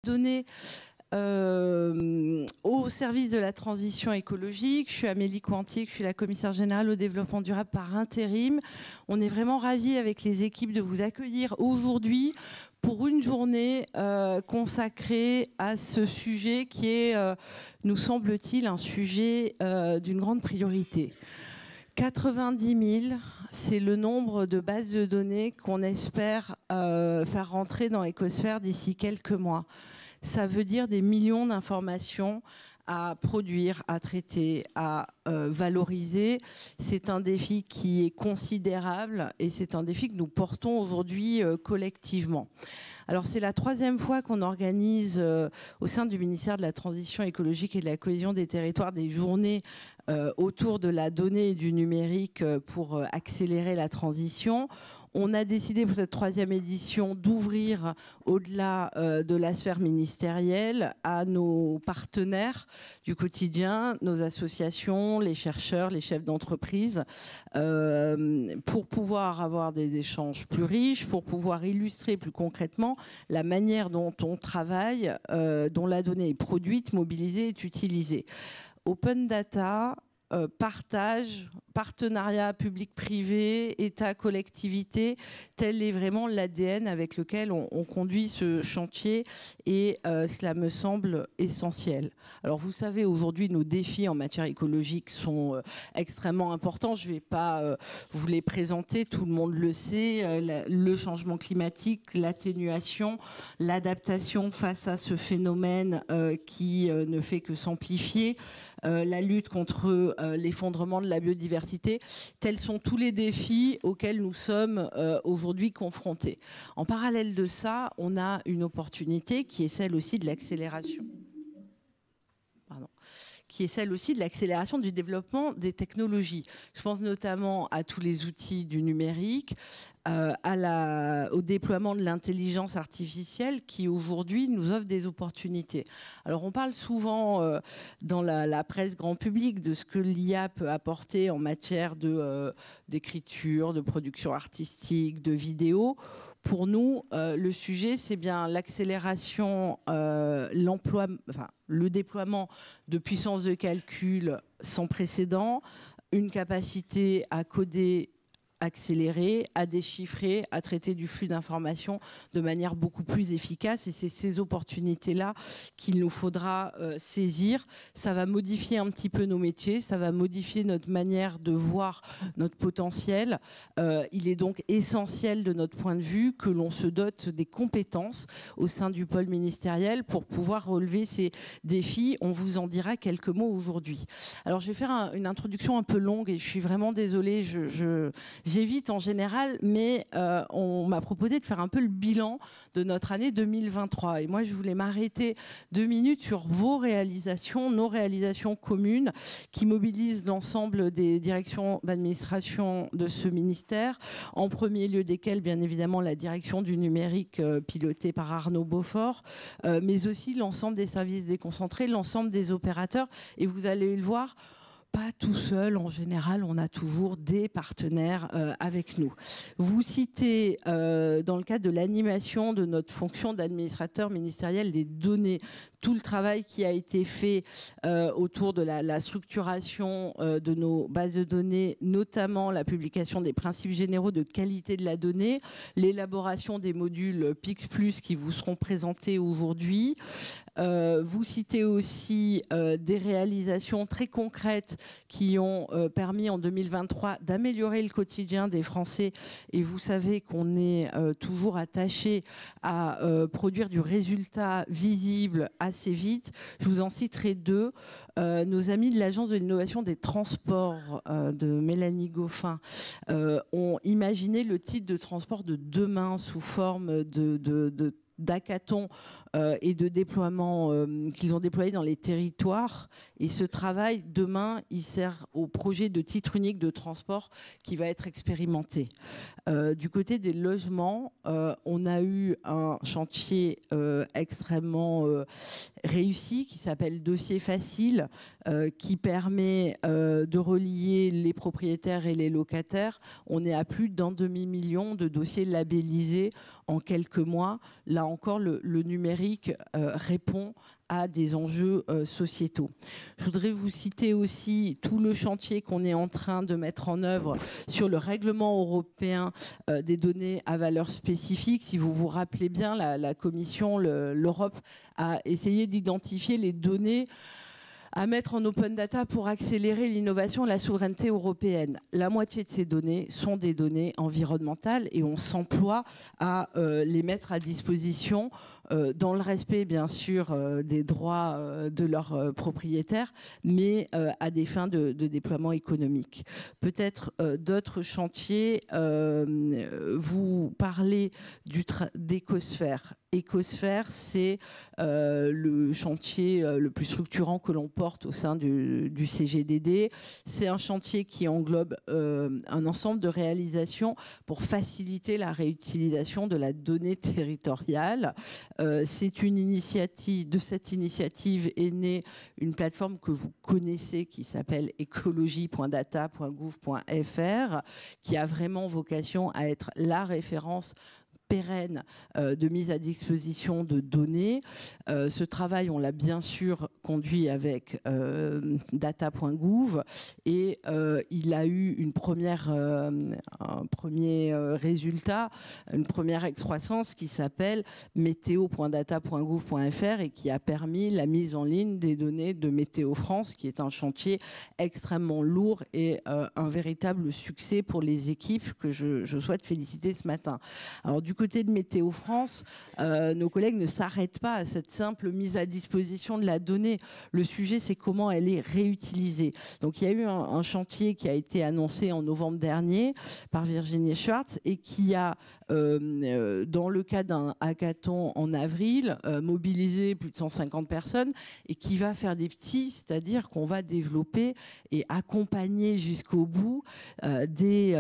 données au service de la transition écologique. Je suis Amélie Cointier, je suis la commissaire générale au développement durable par intérim. On est vraiment ravis avec les équipes de vous accueillir aujourd'hui pour une journée consacrée à ce sujet qui est, nous semble-t-il, un sujet d'une grande priorité. 90 000, c'est le nombre de bases de données qu'on espère faire rentrer dans Ecosphère d'ici quelques mois. Ça veut dire des millions d'informations à produire, à traiter, à valoriser. C'est un défi qui est considérable et c'est un défi que nous portons aujourd'hui collectivement. Alors c'est la 3e fois qu'on organise au sein du ministère de la Transition écologique et de la cohésion des territoires des journées autour de la donnée et du numérique pour accélérer la transition. On a décidé pour cette 3e édition d'ouvrir au-delà de la sphère ministérielle à nos partenaires du quotidien, nos associations, les chercheurs, les chefs d'entreprise, pour pouvoir avoir des échanges plus riches, pour pouvoir illustrer plus concrètement la manière dont on travaille, dont la donnée est produite, mobilisée, est utilisée. Open data, partage, partenariat public-privé, État, collectivité, tel est vraiment l'ADN avec lequel on conduit ce chantier et cela me semble essentiel. Alors vous savez, aujourd'hui, nos défis en matière écologique sont extrêmement importants. Je ne vais pas vous les présenter, tout le monde le sait. Le changement climatique, l'atténuation, l'adaptation face à ce phénomène qui ne fait que s'amplifier, la lutte contre l'effondrement de la biodiversité, tels sont tous les défis auxquels nous sommes aujourd'hui confrontés. En parallèle de ça, on a une opportunité qui est celle aussi de l'accélération. Qui est celle aussi de l'accélération du développement des technologies. Je pense notamment à tous les outils du numérique, au déploiement de l'intelligence artificielle qui aujourd'hui nous offre des opportunités. Alors on parle souvent dans la presse grand public de ce que l'IA peut apporter en matière d'écriture, de production artistique, de vidéo. Pour nous, le sujet, c'est bien l'accélération, le déploiement de puissances de calcul sans précédent, une capacité à coder accélérée, à déchiffrer, à traiter du flux d'informations de manière beaucoup plus efficace. Et c'est ces opportunités-là qu'il nous faudra saisir. Ça va modifier un petit peu nos métiers, ça va modifier notre manière de voir notre potentiel. Il est donc essentiel de notre point de vue que l'on se dote des compétences au sein du pôle ministériel pour pouvoir relever ces défis. On vous en dira quelques mots aujourd'hui. Alors je vais faire une introduction un peu longue et je suis vraiment désolée, j'évite en général, mais on m'a proposé de faire un peu le bilan de notre année 2023. Et moi, je voulais m'arrêter 2 minutes sur vos réalisations, nos réalisations communes, qui mobilisent l'ensemble des directions d'administration de ce ministère. En premier lieu desquelles, bien évidemment, la direction du numérique pilotée par Arnaud Beaufort, mais aussi l'ensemble des services déconcentrés, l'ensemble des opérateurs. Et vous allez le voir, pas tout seul, en général, on a toujours des partenaires avec nous. Vous citez, dans le cadre de l'animation de notre fonction d'administrateur ministériel, les données, tout le travail qui a été fait autour de la structuration de nos bases de données, notamment la publication des principes généraux de qualité de la donnée, l'élaboration des modules PIX+, qui vous seront présentés aujourd'hui. Vous citez aussi des réalisations très concrètes qui ont permis en 2023 d'améliorer le quotidien des Français. Et vous savez qu'on est toujours attaché à produire du résultat visible assez vite. Je vous en citerai 2. Nos amis de l'Agence de l'innovation des transports de Mélanie Goffin ont imaginé le titre de transport de demain sous forme d'hackathon et de déploiement qu'ils ont déployé dans les territoires. Et ce travail, demain, il sert au projet de titre unique de transport qui va être expérimenté. Du côté des logements, on a eu un chantier extrêmement réussi qui s'appelle Dossier Facile, qui permet de relier les propriétaires et les locataires. On est à plus d'un demi-million de dossiers labellisés en quelques mois. Là encore, le numérique numérique répond à des enjeux sociétaux. Je voudrais vous citer aussi tout le chantier qu'on est en train de mettre en œuvre sur le règlement européen des données à valeur spécifique. Si vous vous rappelez bien, la Commission, l'Europe a essayé d'identifier les données à mettre en open data pour accélérer l'innovation et la souveraineté européenne. La moitié de ces données sont des données environnementales et on s'emploie à les mettre à disposition dans le respect, bien sûr, des droits de leurs propriétaires, mais à des fins de déploiement économique. Peut-être d'autres chantiers. Vous parlez d'Ecosphère. Ecosphère, c'est le chantier le plus structurant que l'on porte au sein du CGDD. C'est un chantier qui englobe un ensemble de réalisations pour faciliter la réutilisation de la donnée territoriale. C'est une initiative, de cette initiative est née une plateforme que vous connaissez qui s'appelle ecologie.data.gouv.fr, qui a vraiment vocation à être la référence pérenne de mise à disposition de données. Ce travail, on l'a bien sûr conduit avec data.gouv et il a eu un premier résultat, une première excroissance qui s'appelle météo.data.gouv.fr et qui a permis la mise en ligne des données de Météo France, qui est un chantier extrêmement lourd et un véritable succès pour les équipes que je souhaite féliciter ce matin. Alors du côté de Météo France, nos collègues ne s'arrêtent pas à cette simple mise à disposition de la donnée. Le sujet, c'est comment elle est réutilisée. Donc il y a eu un chantier qui a été annoncé en novembre dernier par Virginie Schwartz et qui a, dans le cadre d'un hackathon en avril, mobilisé plus de 150 personnes et qui va faire des petits, c'est-à-dire qu'on va développer et accompagner jusqu'au bout des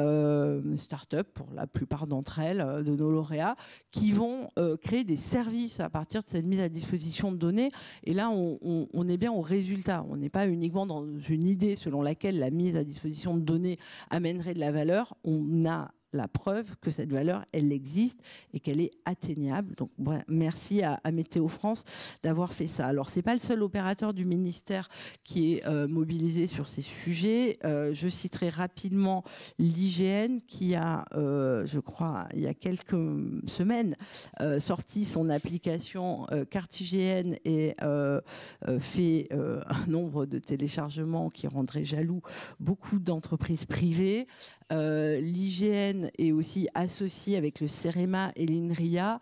startups, pour la plupart d'entre elles, de nos lauréats, qui vont créer des services à partir de cette mise à disposition de données. Et là, on est bien au résultat. On n'est pas uniquement dans une idée selon laquelle la mise à disposition de données amènerait de la valeur. On a la preuve que cette valeur, elle existe et qu'elle est atteignable. Donc, ouais, merci à Météo France d'avoir fait ça. Alors, c'est pas le seul opérateur du ministère qui est mobilisé sur ces sujets. Je citerai rapidement l'IGN qui a, je crois, il y a quelques semaines, sorti son application carte IGN et fait un nombre de téléchargements qui rendrait jaloux beaucoup d'entreprises privées. L'IGN est aussi associé avec le CEREMA et l'INRIA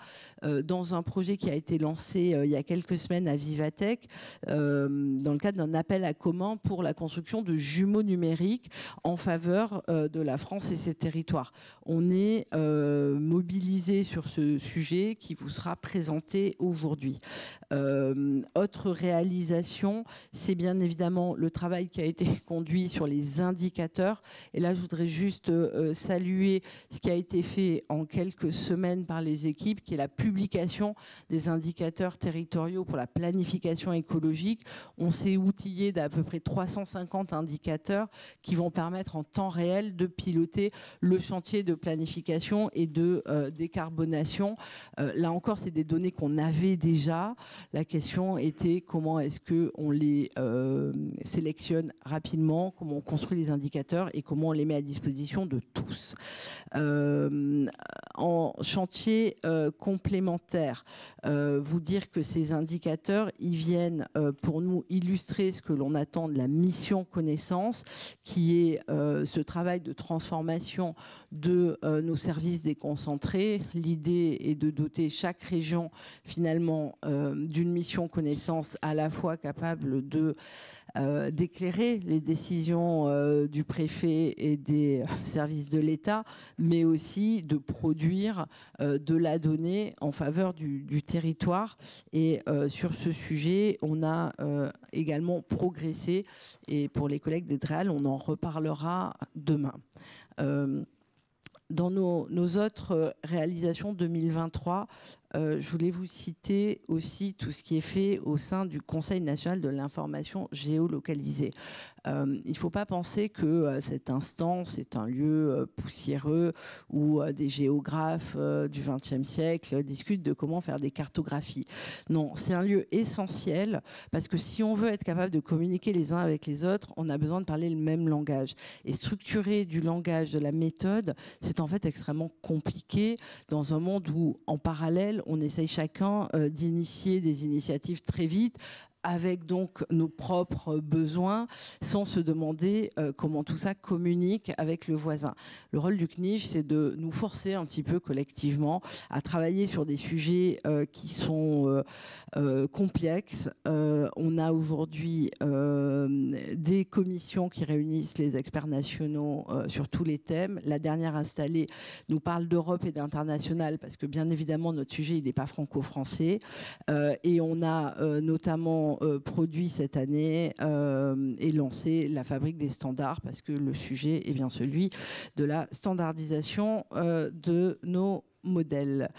dans un projet qui a été lancé il y a quelques semaines à Vivatech dans le cadre d'un appel à commun pour la construction de jumeaux numériques en faveur de la France et ses territoires. On est mobilisé sur ce sujet qui vous sera présenté aujourd'hui. Autre réalisation, c'est bien évidemment le travail qui a été conduit sur les indicateurs. Et là, je voudrais juste saluer ce qui a été fait en quelques semaines par les équipes, qui est la publication des indicateurs territoriaux pour la planification écologique. On s'est outillé d'à peu près 350 indicateurs qui vont permettre en temps réel de piloter le chantier de planification et de décarbonation. Là encore, c'est des données qu'on avait déjà. La question était comment est-ce qu'on les sélectionne rapidement, comment on construit les indicateurs et comment on les met à disposition de tous. En chantier complémentaire, vous dire que ces indicateurs, ils viennent pour nous illustrer ce que l'on attend de la mission connaissance, qui est ce travail de transformation de nos services déconcentrés. L'idée est de doter chaque région finalement d'une mission connaissance à la fois capable de d'éclairer les décisions du préfet et des services de l'État, mais aussi de produire de la donnée en faveur du territoire. Et sur ce sujet, on a également progressé. Et pour les collègues d'Edreal, on en reparlera demain. Dans nos autres réalisations 2023, je voulais vous citer aussi tout ce qui est fait au sein du Conseil national de l'information géolocalisée. il ne faut pas penser que cette instance est un lieu poussiéreux où des géographes du XXe siècle discutent de comment faire des cartographies. Non, c'est un lieu essentiel parce que si on veut être capable de communiquer les uns avec les autres, on a besoin de parler le même langage. Et structurer du langage, de la méthode, c'est en fait extrêmement compliqué dans un monde où, en parallèle, on essaye chacun d'initier des initiatives très vite, avec donc nos propres besoins, sans se demander comment tout ça communique avec le voisin. Le rôle du CNIJ, c'est de nous forcer un petit peu collectivement à travailler sur des sujets qui sont complexes. On a aujourd'hui des commissions qui réunissent les experts nationaux sur tous les thèmes. La dernière installée nous parle d'Europe et d'international, parce que bien évidemment, notre sujet, il n'est pas franco-français. Et on a notamment produit cette année et lancé la fabrique des standards, parce que le sujet est bien celui de la standardisation de nos modèles.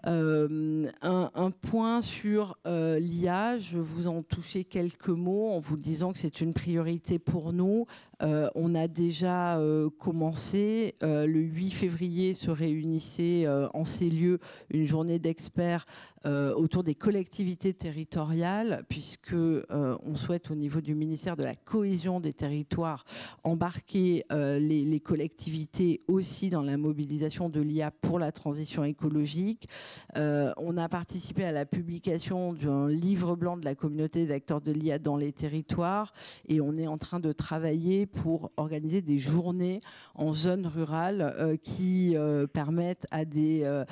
Un point sur l'IA, je vous en touchais quelques mots en vous disant que c'est une priorité pour nous. On a déjà commencé. Le 8 février se réunissait en ces lieux une journée d'experts autour des collectivités territoriales, puisque on souhaite au niveau du ministère de la cohésion des territoires embarquer les collectivités aussi dans la mobilisation de l'IA pour la transition écologique. On a participé à la publication d'un livre blanc de la communauté d'acteurs de l'IA dans les territoires, et on est en train de travailler pour organiser des journées en zone rurale qui permettent à des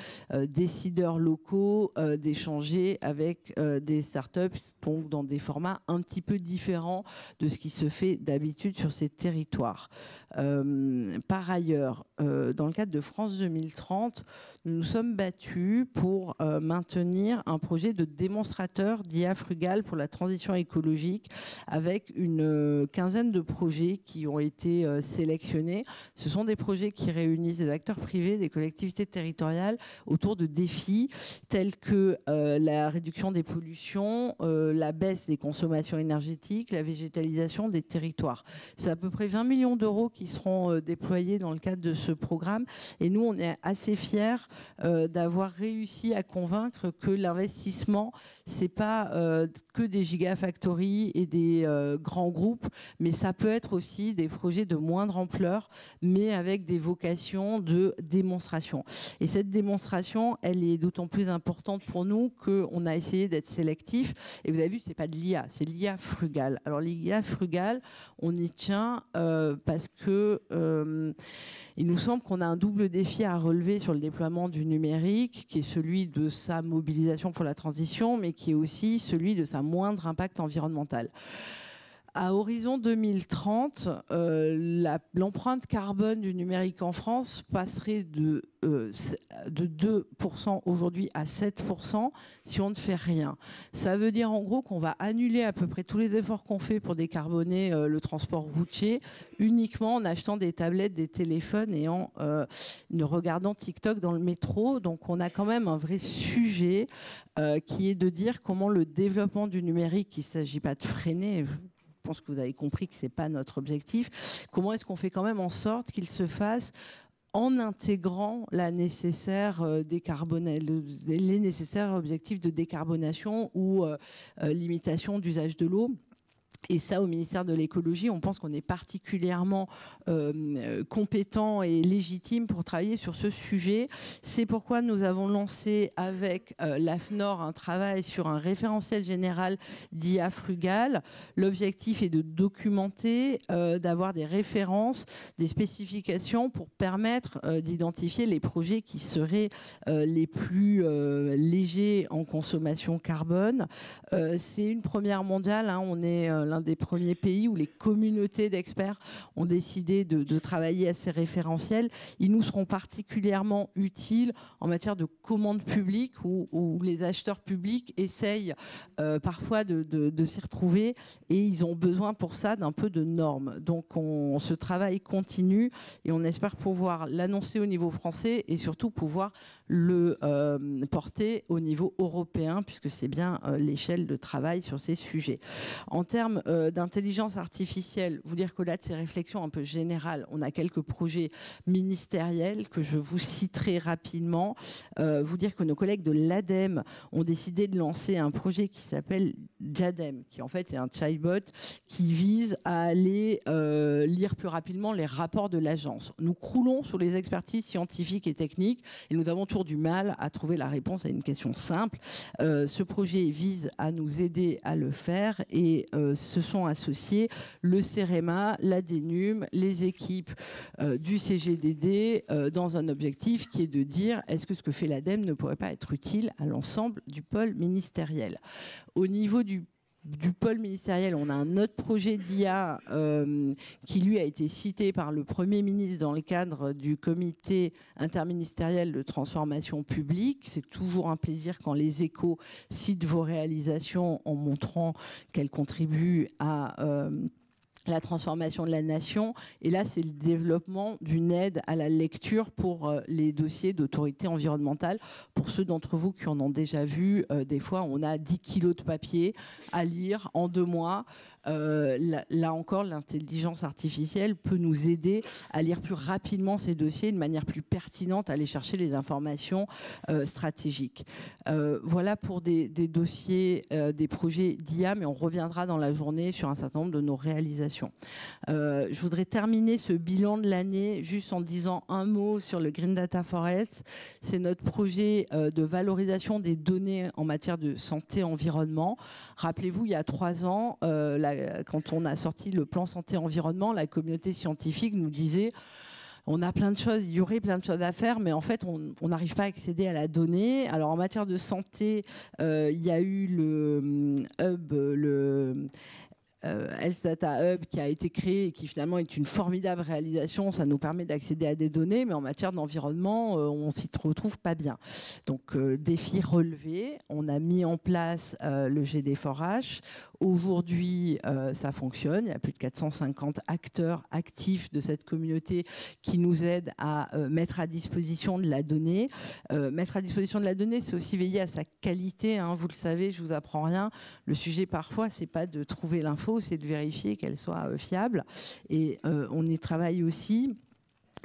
décideurs locaux d'échanger avec des startups, donc dans des formats un petit peu différents de ce qui se fait d'habitude sur ces territoires. Par ailleurs, dans le cadre de France 2030, nous nous sommes battus pour maintenir un projet de démonstrateur d'IA frugale pour la transition écologique, avec une quinzaine de projets qui ont été sélectionnés. Ce sont des projets qui réunissent des acteurs privés, des collectivités territoriales autour de défis tels que la réduction des pollutions, la baisse des consommations énergétiques, la végétalisation des territoires. C'est à peu près 20 millions d'euros qui seront déployés dans le cadre de ce programme, et nous on est assez fiers d'avoir réussi à convaincre que l'investissement, c'est pas que des gigafactories et des grands groupes, mais ça peut être aussi des projets de moindre ampleur, mais avec des vocations de démonstration. Et cette démonstration, elle est d'autant plus importante pour nous qu'on a essayé d'être sélectif. Et vous avez vu, c'est pas de l'IA, c'est de l'IA frugale. Alors l'IA frugale, on y tient parce que il nous semble qu'on a un double défi à relever sur le déploiement du numérique, qui est celui de sa mobilisation pour la transition, mais qui est aussi celui de sa moindre impact environnemental. À horizon 2030, l'empreinte carbone du numérique en France passerait de 2% aujourd'hui à 7% si on ne fait rien. Ça veut dire en gros qu'on va annuler à peu près tous les efforts qu'on fait pour décarboner le transport routier uniquement en achetant des tablettes, des téléphones et en regardant TikTok dans le métro. Donc on a quand même un vrai sujet qui est de dire comment le développement du numérique, il ne s'agit pas de freiner. Je pense que vous avez compris que ce n'est pas notre objectif. Comment est-ce qu'on fait quand même en sorte qu'il se fasse en intégrant la nécessaire les nécessaires objectifs de décarbonation ou limitation d'usage de l'eau? Et ça, au ministère de l'écologie, on pense qu'on est particulièrement compétent et légitime pour travailler sur ce sujet. C'est pourquoi nous avons lancé avec l'AFNOR un travail sur un référentiel général d'IA frugale. L'objectif est de documenter, d'avoir des références, des spécifications pour permettre d'identifier les projets qui seraient les plus légers en consommation carbone. C'est une première mondiale, hein. On est l'un des premiers pays où les communautés d'experts ont décidé de travailler à ces référentiels. Ils nous seront particulièrement utiles en matière de commande publique où les acheteurs publics essayent parfois de s'y retrouver, et ils ont besoin pour ça d'un peu de normes. Donc ce travail continue et on espère pouvoir l'annoncer au niveau français et surtout pouvoir le porter au niveau européen, puisque c'est bien l'échelle de travail sur ces sujets. En termes termes d'intelligence artificielle, vous dire qu'au-delà de ces réflexions un peu générales, on a quelques projets ministériels que je vous citerai rapidement. Vous dire que nos collègues de l'ADEME ont décidé de lancer un projet qui s'appelle Diadem, qui en fait est un chatbot qui vise à aller lire plus rapidement les rapports de l'agence. Nous croulons sur les expertises scientifiques et techniques et nous avons toujours du mal à trouver la réponse à une question simple. Ce projet vise à nous aider à le faire et se sont associés le CEREMA, l'ADENUM, les équipes du CGDD dans un objectif qui est de dire est-ce que ce que fait l'ADEME ne pourrait pas être utile à l'ensemble du pôle ministériel. Au niveau du pôle ministériel, on a un autre projet d'IA qui, lui, a été cité par le Premier ministre dans le cadre du comité interministériel de transformation publique. C'est toujours un plaisir quand les Échos citent vos réalisations en montrant qu'elles contribuent à la transformation de la nation. Et là, c'est le développement d'une aide à la lecture pour les dossiers d'autorité environnementale. Pour ceux d'entre vous qui en ont déjà vu, des fois, on a 10 kilos de papier à lire en 2 mois. Là encore, l'intelligence artificielle peut nous aider à lire plus rapidement ces dossiers de manière plus pertinente, à aller chercher les informations stratégiques. Voilà pour des dossiers, des projets d'IA, mais on reviendra dans la journée sur un certain nombre de nos réalisations. Je voudrais terminer ce bilan de l'année juste en disant un mot sur le Green Data Forest. C'est notre projet de valorisation des données en matière de santé-environnement. Rappelez-vous, il y a 3 ans, quand on a sorti le plan santé-environnement, la communauté scientifique nous disait on a plein de choses, il y aurait plein de choses à faire, mais en fait, on n'arrive pas à accéder à la donnée. Alors, en matière de santé, il y a eu le hub, Health Data Hub qui a été créé et qui finalement est une formidable réalisation. Ça nous permet d'accéder à des données, mais en matière d'environnement, on s'y retrouve pas bien. Donc, défi relevé. On a mis en place le GD4H. Aujourd'hui, ça fonctionne. Il y a plus de 450 acteurs actifs de cette communauté qui nous aident à mettre à disposition de la donnée. Mettre à disposition de la donnée, c'est aussi veiller à sa qualité. Hein. Vous le savez, je vous apprends rien. Le sujet, parfois, c'est pas de trouver l'info, c'est de vérifier qu'elle soit fiable. Et on y travaille aussi.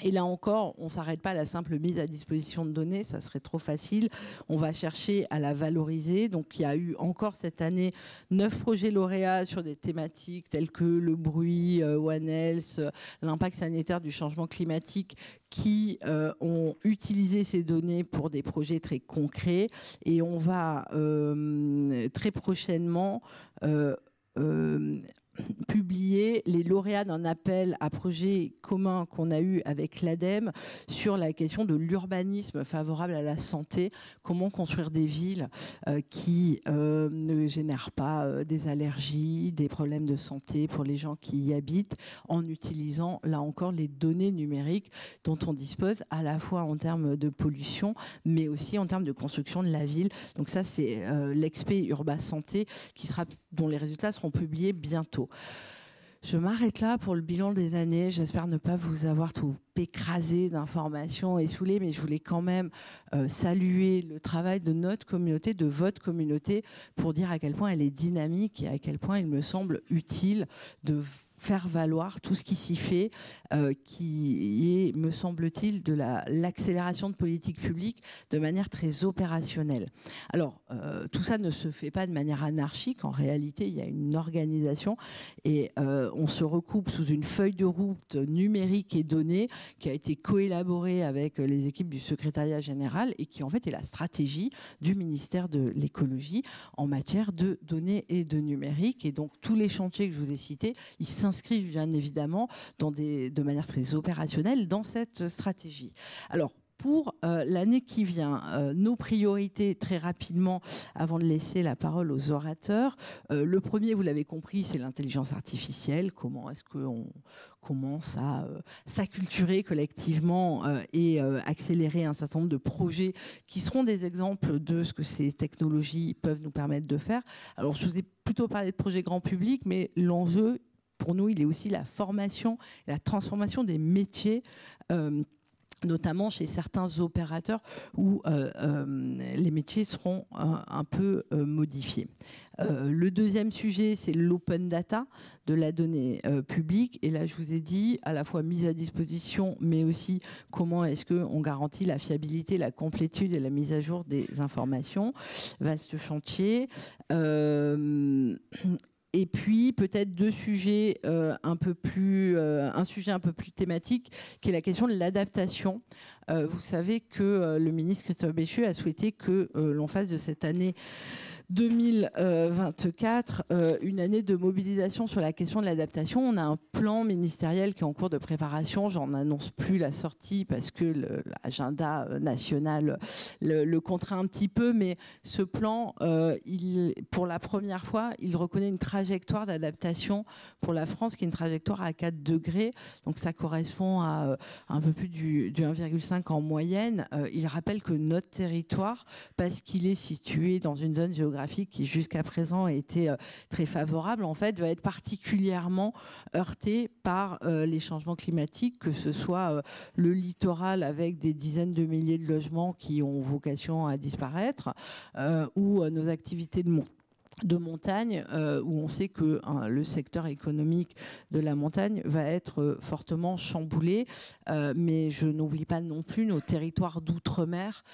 Et là encore, on ne s'arrête pas à la simple mise à disposition de données, ça serait trop facile. On va chercher à la valoriser. Donc il y a eu encore cette année 9 projets lauréats sur des thématiques telles que le bruit, One Health, l'impact sanitaire du changement climatique, qui ont utilisé ces données pour des projets très concrets. Et on va très prochainement publier les lauréats d'un appel à projet commun qu'on a eu avec l'ADEME sur la question de l'urbanisme favorable à la santé. Comment construire des villes qui ne génèrent pas des allergies, des problèmes de santé pour les gens qui y habitent, en utilisant, là encore, les données numériques dont on dispose à la fois en termes de pollution, mais aussi en termes de construction de la ville. Donc ça, c'est l'Expé Urba Santé dont les résultats seront publiés bientôt. Je m'arrête là pour le bilan des années. J'espère ne pas vous avoir tout écrasé d'informations et saoulé, mais je voulais quand même saluer le travail de notre communauté, de votre communauté, pour dire à quel point elle est dynamique et à quel point il me semble utile de faire valoir tout ce qui s'y fait, qui est, me semble-t-il, de l'accélération de politique publique de manière très opérationnelle. Alors, tout ça ne se fait pas de manière anarchique. En réalité, il y a une organisation et on se recoupe sous une feuille de route numérique et donnée qui a été coélaborée avec les équipes du secrétariat général et qui, en fait, est la stratégie du ministère de l'écologie en matière de données et de numérique. Et donc, tous les chantiers que je vous ai cités, ils s'inscrivent bien évidemment de manière très opérationnelle dans cette stratégie. Alors, pour l'année qui vient, nos priorités très rapidement avant de laisser la parole aux orateurs. Le premier, vous l'avez compris, c'est l'intelligence artificielle. Comment est-ce qu'on commence à s'acculturer collectivement et accélérer un certain nombre de projets qui seront des exemples de ce que ces technologies peuvent nous permettre de faire. Alors, je vous ai plutôt parlé de projets grand public, mais l'enjeu, pour nous, il est aussi la formation et la transformation des métiers notamment chez certains opérateurs où les métiers seront un peu modifiés. Le deuxième sujet, c'est l'open data de la donnée publique. Et là, je vous ai dit, à la fois mise à disposition, mais aussi comment est-ce qu'on garantit la fiabilité, la complétude et la mise à jour des informations. Vaste chantier. Et puis peut-être un sujet un peu plus thématique, qui est la question de l'adaptation. Vous savez que le ministre Christophe Béchu a souhaité que l'on fasse de cette année 2024, une année de mobilisation sur la question de l'adaptation. On a un plan ministériel qui est en cours de préparation. J'en annonce plus la sortie parce que l'agenda national le contraint un petit peu, mais ce plan, pour la première fois, il reconnaît une trajectoire d'adaptation pour la France qui est une trajectoire à 4 degrés. Donc ça correspond à un peu plus du 1,5 en moyenne. Il rappelle que notre territoire, parce qu'il est situé dans une zone géographique qui jusqu'à présent a été très favorable, en fait, va être particulièrement heurté par les changements climatiques, que ce soit le littoral avec des dizaines de milliers de logements qui ont vocation à disparaître, ou nos activités de montagne, où on sait que le secteur économique de la montagne va être fortement chamboulé. Mais je n'oublie pas non plus nos territoires d'outre-mer,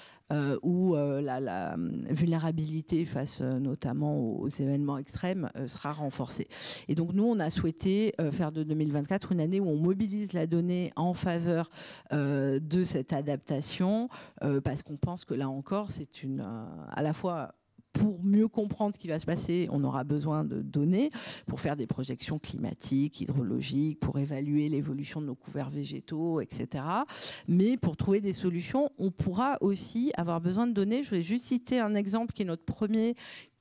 où la vulnérabilité face notamment aux événements extrêmes sera renforcée. Et donc nous, on a souhaité faire de 2024 une année où on mobilise la donnée en faveur de cette adaptation, parce qu'on pense que là encore, c'est à la fois pour mieux comprendre ce qui va se passer, on aura besoin de données pour faire des projections climatiques, hydrologiques, pour évaluer l'évolution de nos couverts végétaux, etc. Mais pour trouver des solutions, on pourra aussi avoir besoin de données. Je vais juste citer un exemple qui est notre premier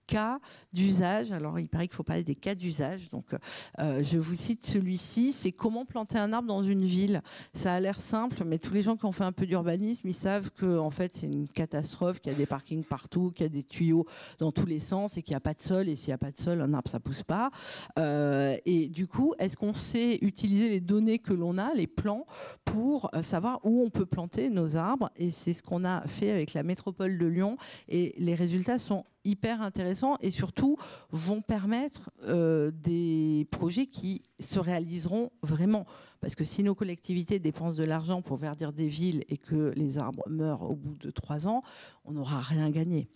cas d'usage. Alors, il paraît qu'il faut parler des cas d'usage. Donc, je vous cite celui-ci. C'est comment planter un arbre dans une ville. Ça a l'air simple, mais tous les gens qui ont fait un peu d'urbanisme, ils savent que, en fait, c'est une catastrophe, qu'il y a des parkings partout, qu'il y a des tuyaux dans tous les sens et qu'il n'y a pas de sol. Et s'il n'y a pas de sol, un arbre, ça pousse pas. Et du coup, est-ce qu'on sait utiliser les données que l'on a, les plans, pour savoir où on peut planter nos arbres? Et c'est ce qu'on a fait avec la métropole de Lyon. Et les résultats sont hyper intéressants et surtout vont permettre des projets qui se réaliseront vraiment. Parce que si nos collectivités dépensent de l'argent pour verdir des villes et que les arbres meurent au bout de 3 ans, on n'aura rien gagné.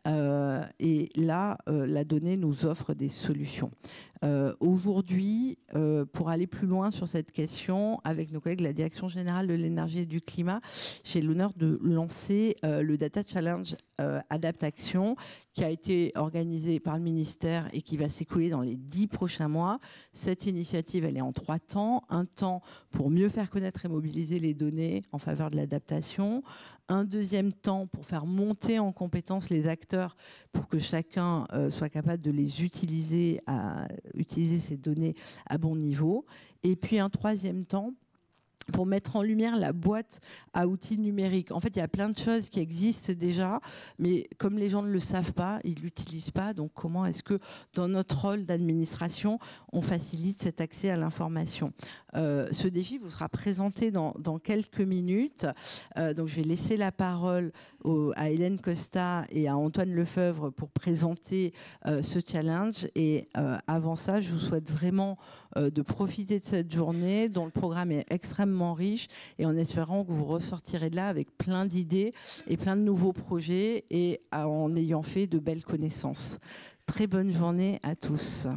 Et là, la donnée nous offre des solutions. Aujourd'hui, pour aller plus loin sur cette question, avec nos collègues de la Direction générale de l'énergie et du climat, j'ai l'honneur de lancer le Data Challenge Adaptation, qui a été organisé par le ministère et qui va s'écouler dans les 10 prochains mois. Cette initiative, elle est en 3 temps. Un temps pour mieux faire connaître et mobiliser les données en faveur de l'adaptation. Un deuxième temps pour faire monter en compétence les acteurs pour que chacun soit capable de les utiliser ces données à bon niveau. Et puis un troisième temps pour mettre en lumière la boîte à outils numériques. En fait, il y a plein de choses qui existent déjà, mais comme les gens ne le savent pas, ils ne l'utilisent pas. Donc, comment est-ce que, dans notre rôle d'administration, on facilite cet accès à l'information? Ce défi vous sera présenté dans quelques minutes. Donc, je vais laisser la parole à Hélène Costa et à Antoine Lefebvre pour présenter ce challenge. Et avant ça, je vous souhaite vraiment de profiter de cette journée dont le programme est extrêmement riche et en espérant que vous ressortirez de là avec plein d'idées et plein de nouveaux projets et en ayant fait de belles connaissances. Très bonne journée à tous.